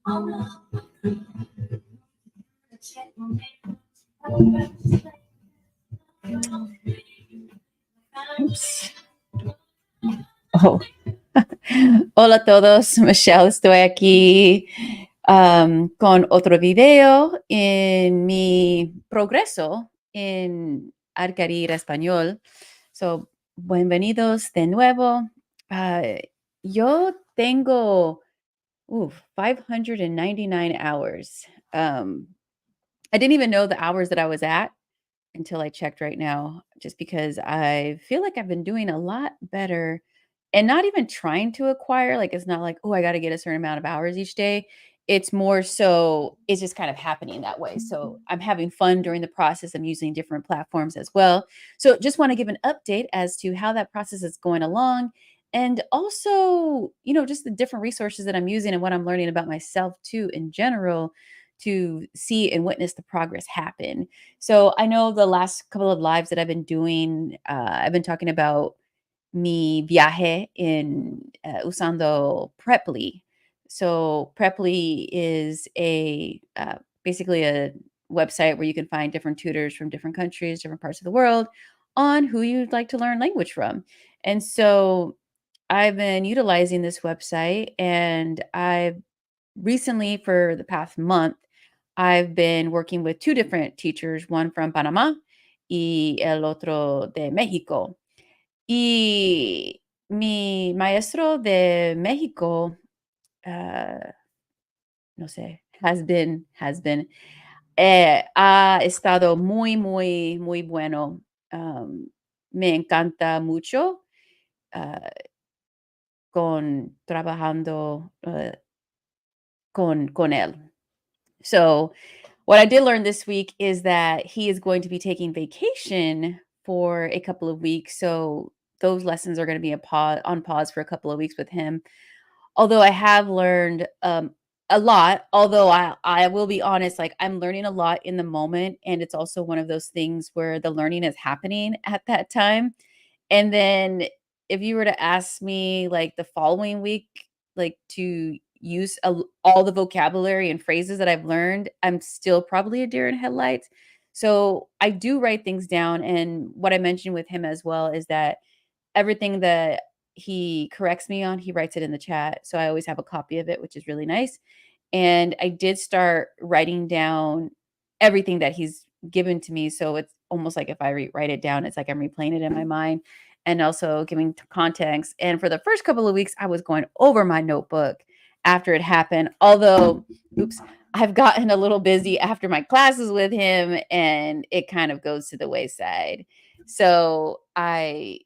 Oops. Oh, hola a todos. Michelle, estoy aquí con otro video en mi progreso en adquirir español. So, bienvenidos de nuevo. Ah, yo tengo 599 hours. I didn't even know the hours that I was at until I checked right now, just because I feel like I've been doing a lot better and not even trying to acquire. Like, it's not like, oh, I got to get a certain amount of hours each day. It's more so, it's just kind of happening that way. So I'm having fun during the process. I'm using different platforms as well. So just want to give an update as to how that process is going along. And also, just the different resources that I'm using and what I'm learning about myself too, in general, to see and witness the progress happen. So I know the last couple of lives that I've been doing, I've been talking about mi viaje in usando Preply. So Preply is basically a website where you can find different tutors from different countries, different parts of the world on who you'd like to learn language from. And so I've been utilizing this website, and I've recently, for the past month, I've been working with two different teachers, one from Panama y el otro de México. Y mi maestro de México, no sé, ha estado muy, muy, muy bueno. Me encanta mucho ah, trabajando con él. So, what I did learn this week is that he is going to be taking vacation for a couple of weeks. So, those lessons are going to be on pause for a couple of weeks with him. Although I have learned a lot, although I will be honest, like, I'm learning a lot in the moment. And it's also one of those things where the learning is happening at that time. And then if you were to ask me, like, the following week, like, to use all the vocabulary and phrases that I've learned, I'm still probably a deer in headlights. So I do write things down. And what I mentioned with him as well is that everything that he corrects me on, he writes it in the chat. So I always have a copy of it, which is really nice. And I did start writing down everything that he's given to me. So it's almost like if I write it down, it's like I'm replaying it in my mind and also giving context. And for the first couple of weeks, I was going over my notebook after it happened. Although, oops, I've gotten a little busy after my classes with him, and it kind of goes to the wayside. So I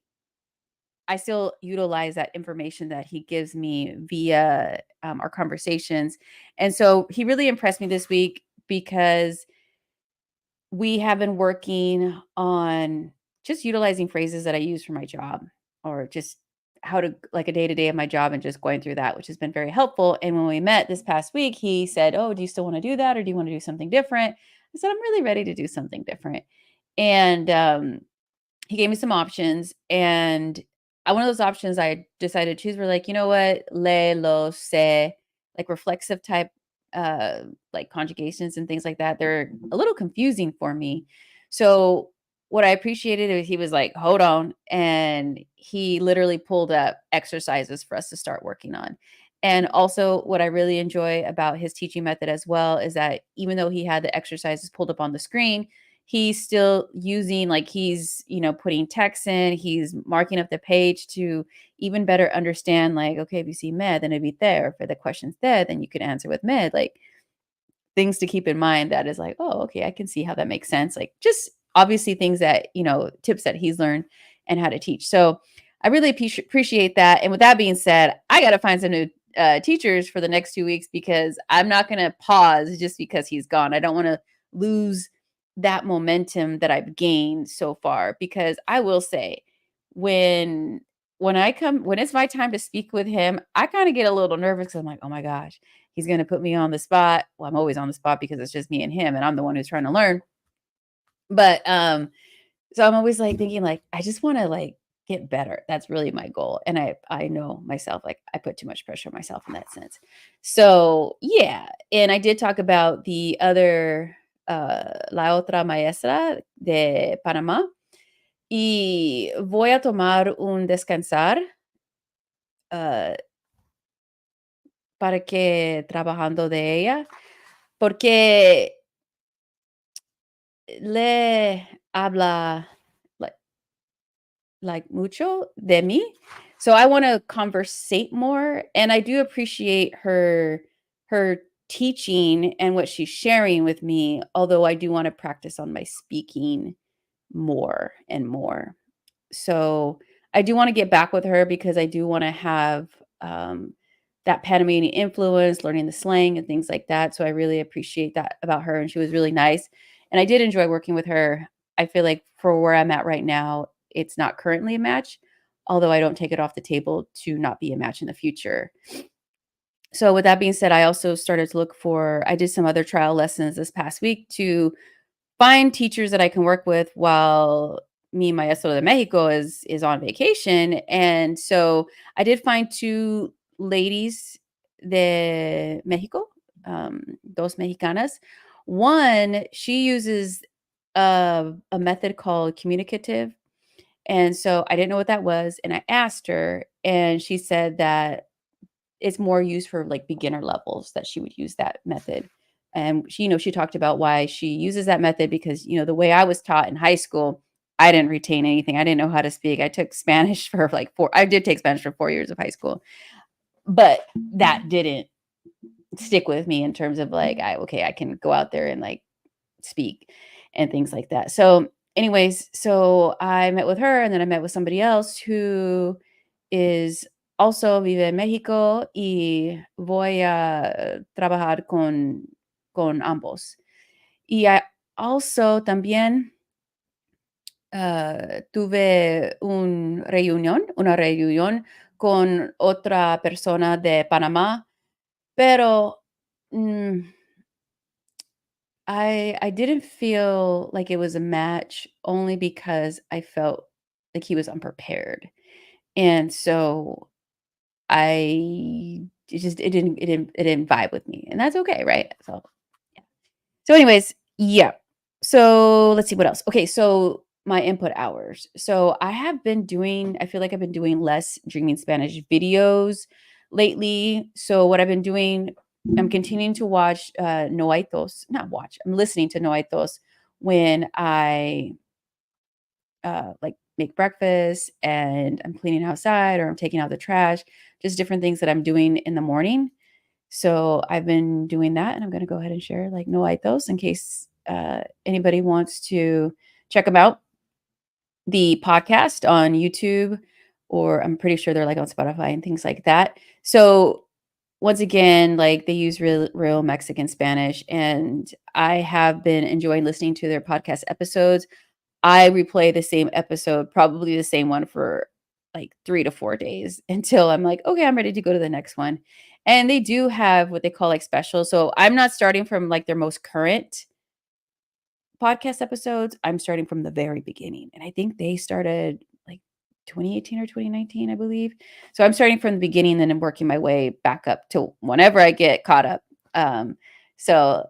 still utilize that information that he gives me via our conversations. And so he really impressed me this week because we have been working on just utilizing phrases that I use for my job, or just how to, like, a day to day of my job, and just going through that, which has been very helpful. And when we met this past week, he said, "Oh, do you still want to do that, or do you want to do something different?" I said, "I'm really ready to do something different." And he gave me some options, and one of those options I decided to choose were, like, you know what, le, lo, se, like reflexive type, uh, like conjugations and things like that. They're a little confusing for me. So what I appreciated is he was like, hold on, and he literally pulled up exercises for us to start working on. And also, what I really enjoy about his teaching method as well is that even though he had the exercises pulled up on the screen, he's still using, like, he's, putting text in, he's marking up the page to even better understand, like, okay, if you see med, then it'd be there. If the question's there, then you could answer with med. Like, things to keep in mind that is like, oh, okay, I can see how that makes sense. Like, just obviously things that, tips that he's learned and how to teach. So I really appreciate that. And with that being said, I got to find some new teachers for the next 2 weeks, because I'm not going to pause just because he's gone. I don't want to lose that momentum that I've gained so far, because I will say, when when it's my time to speak with him, I kind of get a little nervous, because I'm like, oh my gosh, he's going to put me on the spot. Well, I'm always on the spot because it's just me and him, and I'm the one who's trying to learn. But so I'm always like thinking, like, I just want to, like, get better. That's really my goal, and I know myself, like, I put too much pressure on myself in that sense. So, yeah, and I did talk about the other, la otra maestra de Panamá, y voy a tomar un descansar, ah, para que trabajando de ella, porque le habla, like mucho de mí. So I wanna conversate more, and I do appreciate her teaching and what she's sharing with me, although I do wanna practice on my speaking more and more. So, I do wanna get back with her because I do wanna have, that Panamanian influence, learning the slang and things like that, so I really appreciate that about her, and she was really nice, and I did enjoy working with her. I feel like for where I'm at right now, it's not currently a match, although I don't take it off the table to not be a match in the future. So, with that being said, I also started to look for I did some other trial lessons this past week to find teachers that I can work with while mi maestro de Mexico is on vacation, and so I did find 2 ladies de Mexico, 2 mexicanas. One, she uses a method called communicative, and so I didn't know what that was, and I asked her, and she said that it's more used for, like, beginner levels that she would use that method, and she talked about why she uses that method because, the way I was taught in high school, I didn't retain anything, I didn't know how to speak. I took Spanish for, like, 4 I did take Spanish for 4 years of high school, but that didn't stick with me in terms of, like, I can go out there and, like, speak and things like that. So, anyways, so I met with her, and then I met with somebody else who is also vive en México, y voy a trabajar con ambos. Y also también, tuve una reunión con otra persona de Panamá, pero, mm I didn't feel like it was a match only because I felt like he was unprepared. And so it didn't vibe with me. And that's okay, right? So yeah. So anyways, yeah. So let's see what else. Okay, so my input hours. So I feel like I've been doing less Dreaming Spanish videos lately. So what I've been doing, I'm continuing to watch Noitos, not watch, I'm listening to Noitos when I like make breakfast and I'm cleaning outside or I'm taking out the trash, just different things that I'm doing in the morning. So I've been doing that, and I'm gonna go ahead and share, like, no those in case, anybody wants to check them out. The podcast on YouTube, or I'm pretty sure they're, like, on Spotify and things like that. So, once again, like, they use real Mexican Spanish, and I have been enjoying listening to their podcast episodes. I replay the same episode, probably the same one for like 3 to 4 days until I'm like, "Okay, I'm ready to go to the next one." And they do have what they call, like, specials, so I'm not starting from, like, their most current podcast episodes. I'm starting from the very beginning, and I think they started, like, 2018 or 2019, I believe. So I'm starting from the beginning, then I'm working my way back up to whenever I get caught up. Um, so,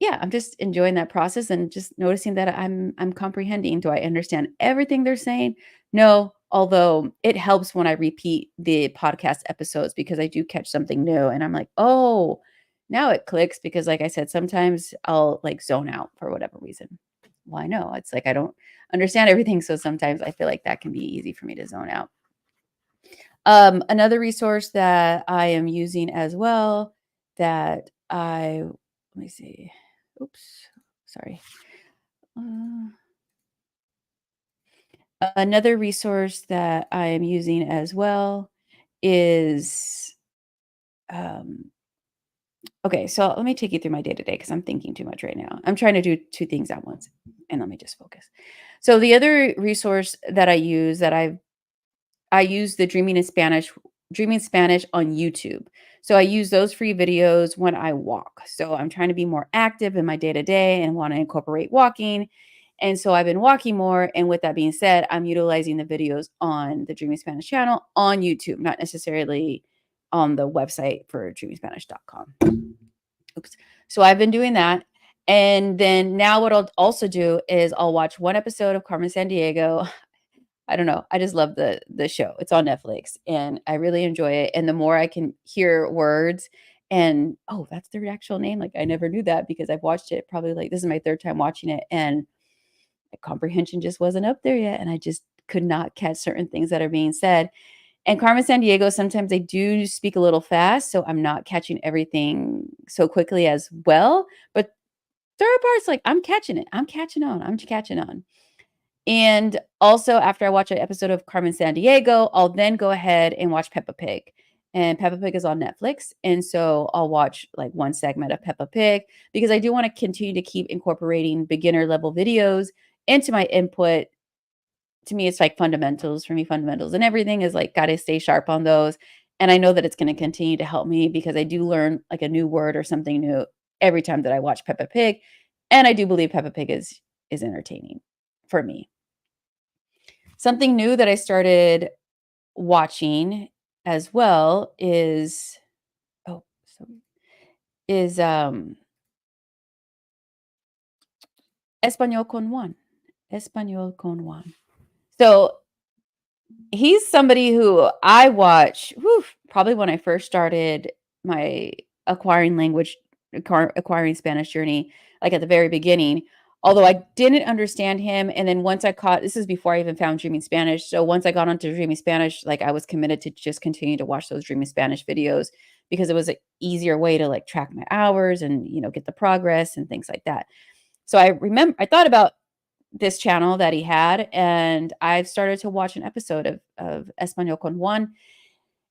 yeah, I'm just enjoying that process and just noticing that I'm comprehending. Do I understand everything they're saying? No, although it helps when I repeat the podcast episodes because I do catch something new, and I'm like, "Oh, now it clicks," because like I said, sometimes I'll, like, zone out for whatever reason. Well, I know, it's like I don't understand everything, so sometimes I feel like that can be easy for me to zone out. Another resource that I am using as well that I let me see. Oops, sorry. Uh, Another resource that I am using as well is, um okay, so let me take you through my day to day because I'm thinking too much right now. I'm trying to do 2 things at once, and let me just focus. So the other resource that I use the Dreaming Spanish on YouTube. So I use those free videos when I walk. So I'm trying to be more active in my day to day and want to incorporate walking. And so I've been walking more, and with that being said, I'm utilizing the videos on the Dreaming Spanish channel on YouTube, not necessarily on the website for dreamingspanish.com. Oops. So I've been doing that. And then now what I'll also do is I'll watch one episode of Carmen Sandiego. I don't know. I just love the show. It's on Netflix and I really enjoy it. And the more I can hear words and oh, that's their actual name. Like I never knew that because I've watched it probably like this is my third time watching it and my comprehension just wasn't up there yet. And I just could not catch certain things that are being said. And Carmen Sandiego, sometimes they do speak a little fast, so I'm not catching everything so quickly as well. But there are parts like I'm catching it. I'm catching on. I'm catching on. And also, after I watch an episode of Carmen Sandiego, I'll then go ahead and watch Peppa Pig. And Peppa Pig is on Netflix. And so I'll watch like one segment of Peppa Pig because I do want to continue to keep incorporating beginner level videos into my input. To me, it's like fundamentals for me, fundamentals and everything is like got to stay sharp on those. And I know that it's going to continue to help me because I do learn like a new word or something new every time that I watch Peppa Pig. And I do believe Peppa Pig is entertaining for me. Something new that I started watching as well is oh, sorry, is Español con Juan. Español con Juan. So he's somebody who I watch, probably when I first started my acquiring language acquiring Spanish journey, like at the very beginning. Although I didn't understand him, and then once I caught this is before I even found Dreaming Spanish. So once I got onto Dreaming Spanish, like I was committed to just continue to watch those Dreaming Spanish videos because it was an easier way to like track my hours and get the progress and things like that. So I thought about this channel that he had, and I've started to watch an episode of Español con Juan.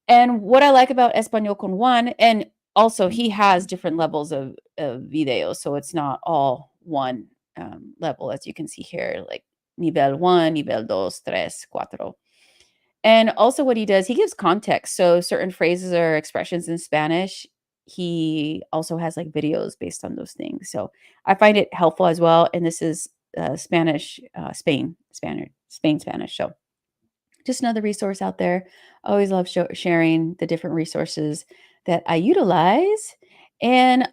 And what I like about Español con Juan, and also he has different levels of videos, so it's not all one level, as you can see here, like nivel one, nivel dos, tres, cuatro. And also what he does, he gives context. So certain phrases or expressions in Spanish, he also has like videos based on those things. So I find it helpful as well. And this is Spanish, Spain Spanish. So just another resource out there. I always love sharing the different resources that I utilize. And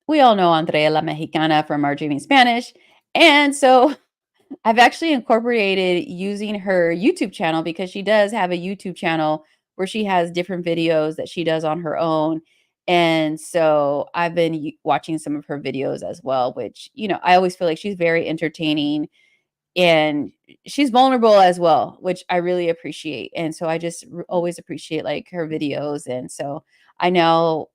we all know Andrea La Mexicana from our Dreaming Spanish. And so I've actually incorporated using her YouTube channel because she does have a YouTube channel where she has different videos that she does on her own. And so I've been watching some of her videos as well, which, I always feel like she's very entertaining and she's vulnerable as well, which I really appreciate. And so I just always appreciate like her videos. And so I now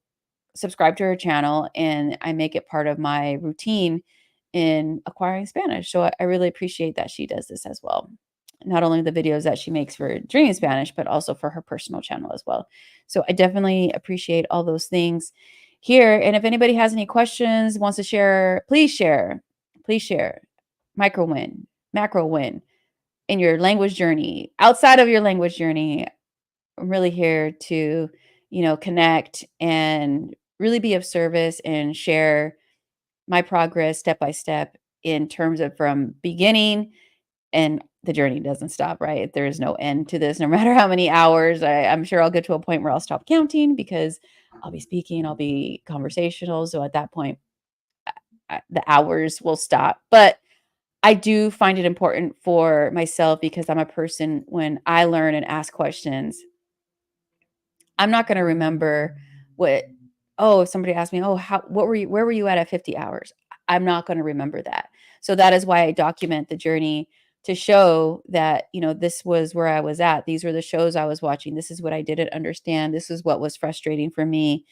subscribe to her channel and I make it part of my routine in acquiring Spanish. So I really appreciate that she does this as well. Not only the videos that she makes for Dreaming Spanish, but also for her personal channel as well. So I definitely appreciate all those things here. And if anybody has any questions, wants to share, please share. Please share. Micro win, macro win in your language journey, outside of your language journey. I'm really here to, connect and really be of service and share my progress step by step in terms of from beginning and the journey doesn't stop, right? There is no end to this, no matter how many hours. I'm sure I'll get to a point where I'll stop counting because I'll be speaking, I'll be conversational. So at that point, the hours will stop. But I do find it important for myself because I'm a person when I learn and ask questions, I'm not gonna remember what if somebody asked me, "Oh, where were you at 50 hours?" I'm not gonna remember that. So that is why I document the journey to show that, this was where I was at. These were the shows I was watching. This is what I didn't understand. This is what was frustrating for me.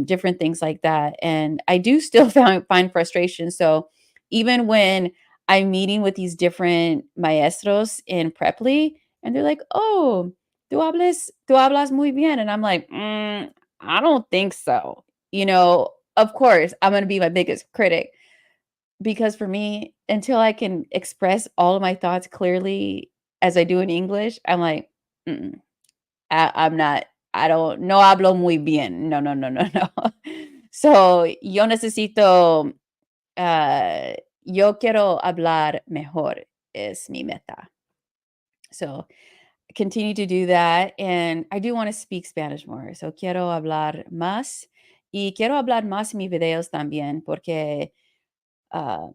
Different things like that. And I do still find frustration. So even when I'm meeting with these different maestros in Preply, and they're like, "Oh, tú hablas muy bien." And I'm like, I don't think so. Of course, I'm going to be my biggest critic because for me, until I can express all of my thoughts clearly as I do in English, I'm like, mm-mm, I'm not, I don't, no hablo muy bien. No, no, no, no, no. So yo necesito, uh, yo quiero hablar mejor, es mi meta. So, continue to do that, and I do wanna speak Spanish more, so quiero hablar más, y quiero hablar más en mis videos también, porque, ah,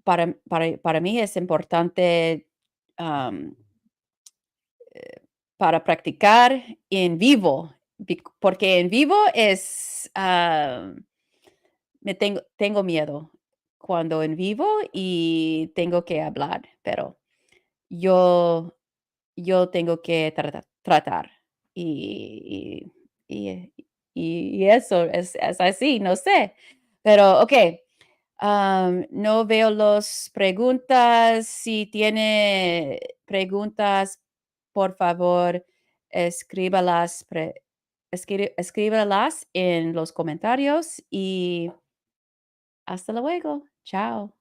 para mí es importante, am, para practicar en vivo, porque en vivo es, me tengo miedo cuando en vivo y tengo que hablar, pero yo yo tengo que tratar, y y y y eso es así, no sé. Pero okey, no veo las preguntas. Si tiene preguntas, por favor, escríbalas escríbalas en los comentarios y hasta luego. Chao.